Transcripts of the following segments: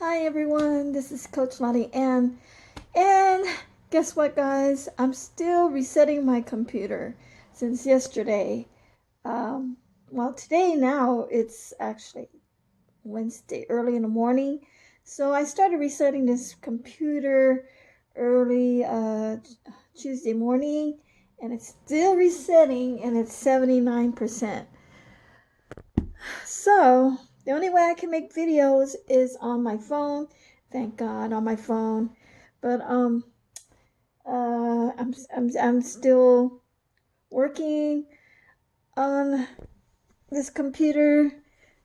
Hi everyone, this is Coach Laudiaann, and guess what, guys? I'm still resetting my computer since yesterday. Um, Today now it's actually Wednesday, early in the morning, so I started resetting this computer early Tuesday morning, and it's still resetting, and it's 79%. So the only way I can make videos is on my phone. Thank God, on my phone. But I'm still working on this computer.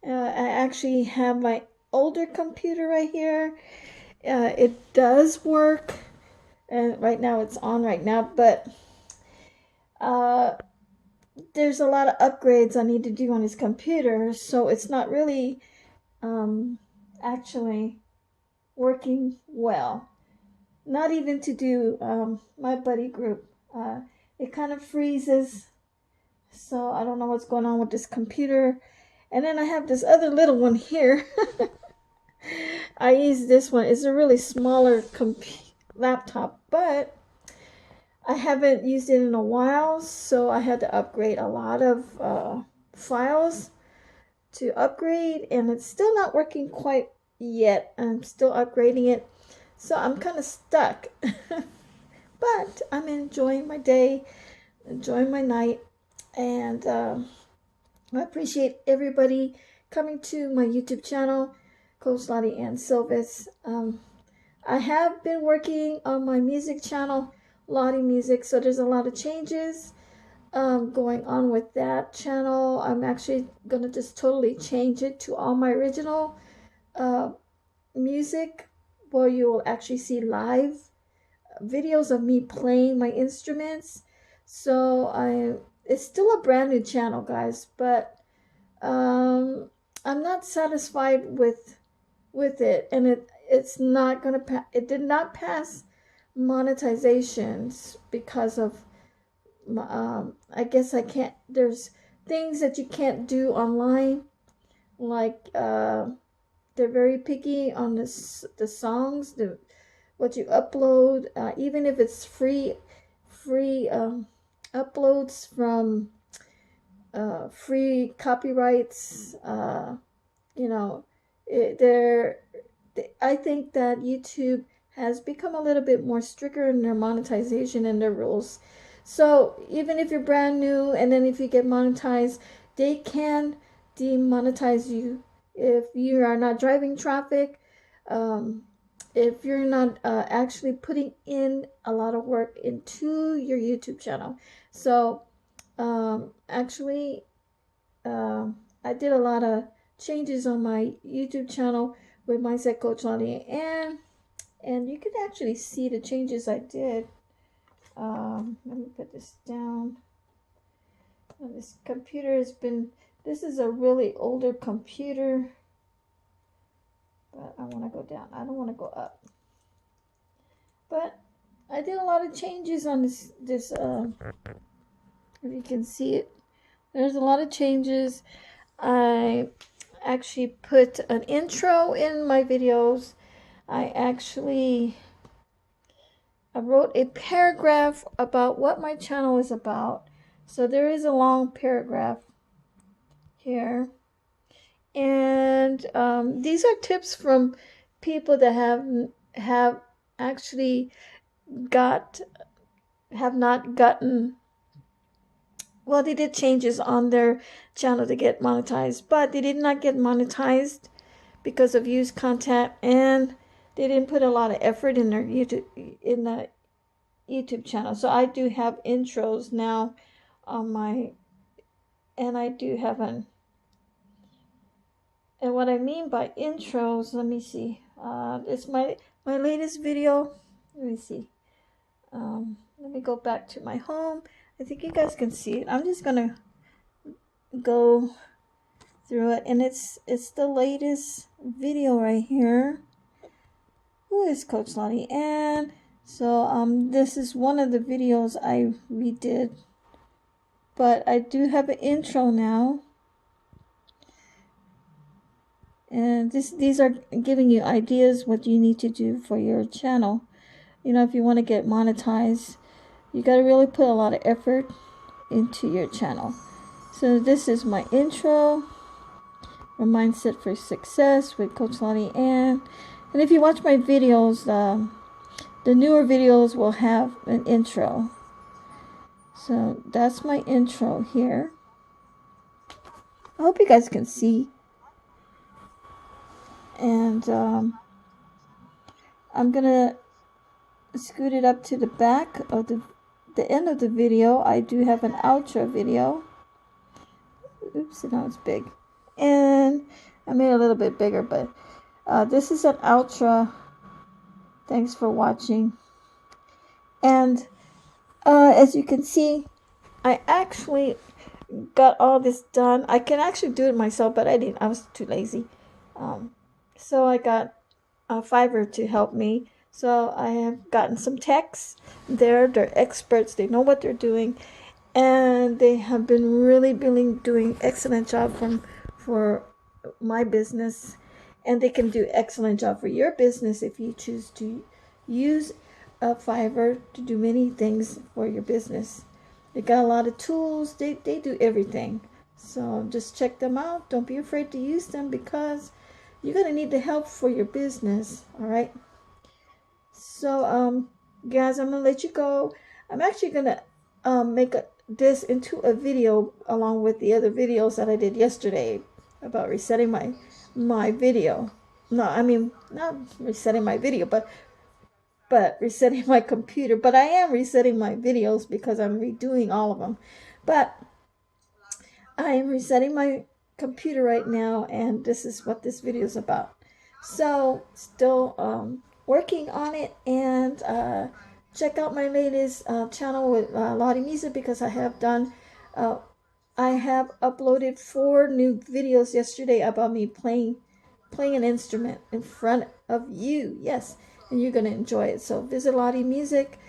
I actually have my older computer right here. It does work, and right now it's on right now. But uh, there's a lot of upgrades I need to do on this computer, so it's not really actually working well. Not even to do my buddy group. It kind of freezes, so I don't know what's going on with this computer. And then I have this other little one here. I use this one. It's a really smaller laptop, but I haven't used it in a while, so I had to upgrade a lot of files to upgrade, and it's still not working quite yet. I'm still upgrading it, so I'm kind of stuck. But I'm enjoying my day, enjoying my night, and I appreciate everybody coming to my YouTube channel, Coach Laudiaann Silvis. I have been working on my music channel, Lottie Music, so there's a lot of changes going on with that channel. I'm actually going to just totally change it to all my original uh, music, where you will actually see live videos of me playing my instruments. So it's still a brand new channel, guys, but I'm not satisfied with it, and it's not gonna it did not pass monetizations because of I guess I can't. There's things that you can't do online, like they're very picky on the songs, what you upload, even if it's free uploads from free copyrights. You know, they're. I think that YouTube has become a little bit more stricter in their monetization and their rules. So even if you're brand new, and then if you get monetized, they can demonetize you if you are not driving traffic. Um, if you're not actually putting in a lot of work into your YouTube channel. So actually, I did a lot of changes on my YouTube channel with Mindset Coach Lonnie, and you can actually see the changes I did. Let me put this down. This computer has been. This is a really older computer, but I want to go down. I don't want to go up. But I did a lot of changes on this. If you can see it, there's a lot of changes. I actually put an intro in my videos. I wrote a paragraph about what my channel is about. So there is a long paragraph here. And these are tips from people that have actually have not gotten, well, they did changes on their channel to get monetized, but they did not get monetized because of used content, and they didn't put a lot of effort in their YouTube channel. So I do have intros now on my, and I do have and what I mean by intros, let me see. It's my latest video. Let me see. Let me go back to my home. I think you guys can see it. I'm just gonna go through it, and it's the latest video right here. Who is Coach Lonnie? And so this is one of the videos I redid, but I do have an intro now, And these are giving you ideas what you need to do for your channel. You know, if you want to get monetized, you got to really put a lot of effort into your channel. So this is my intro, a mindset for success with Coach Laudiaann. And if you watch my videos, the newer videos will have an intro. So that's my intro here. I hope you guys can see. And I'm gonna scoot it up to the back of the end of the video. I do have an outro video. Oops, now it's big. And I made it a little bit bigger, but this is an outro. Thanks for watching. And as you can see, I actually got all this done. I can actually do it myself, but I didn't. I was too lazy. So I got Fiverr to help me. So I have gotten some techs there. They're experts. They know what they're doing, and they have been really doing excellent job for my business, and they can do excellent job for your business if you choose to use Fiverr to do many things for your business. They got a lot of tools. They do everything. So just check them out. Don't be afraid to use them because you're going to need the help for your business. All right. So, guys, I'm going to let you go. I'm actually going to make this into a video along with the other videos that I did yesterday about resetting my video. No, I mean, not resetting my video, but resetting my computer. But I am resetting my videos because I'm redoing all of them. But I am resetting my computer right now, and this is what this video is about. So still working on it, and check out my latest channel with Laudiaann Music because I have done I have uploaded 4 new videos yesterday about me playing an instrument in front of you. Yes, and you're gonna enjoy it. So visit Laudiaann Music.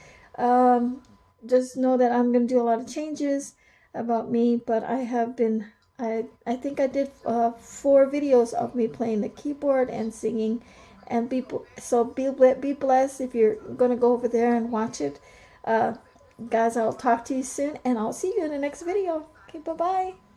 Just know that I'm gonna do a lot of changes about me, but I have been I think I did 4 videos of me playing the keyboard and singing, and be blessed if you're gonna go over there and watch it. Guys, I'll talk to you soon, and I'll see you in the next video. Okay, bye bye.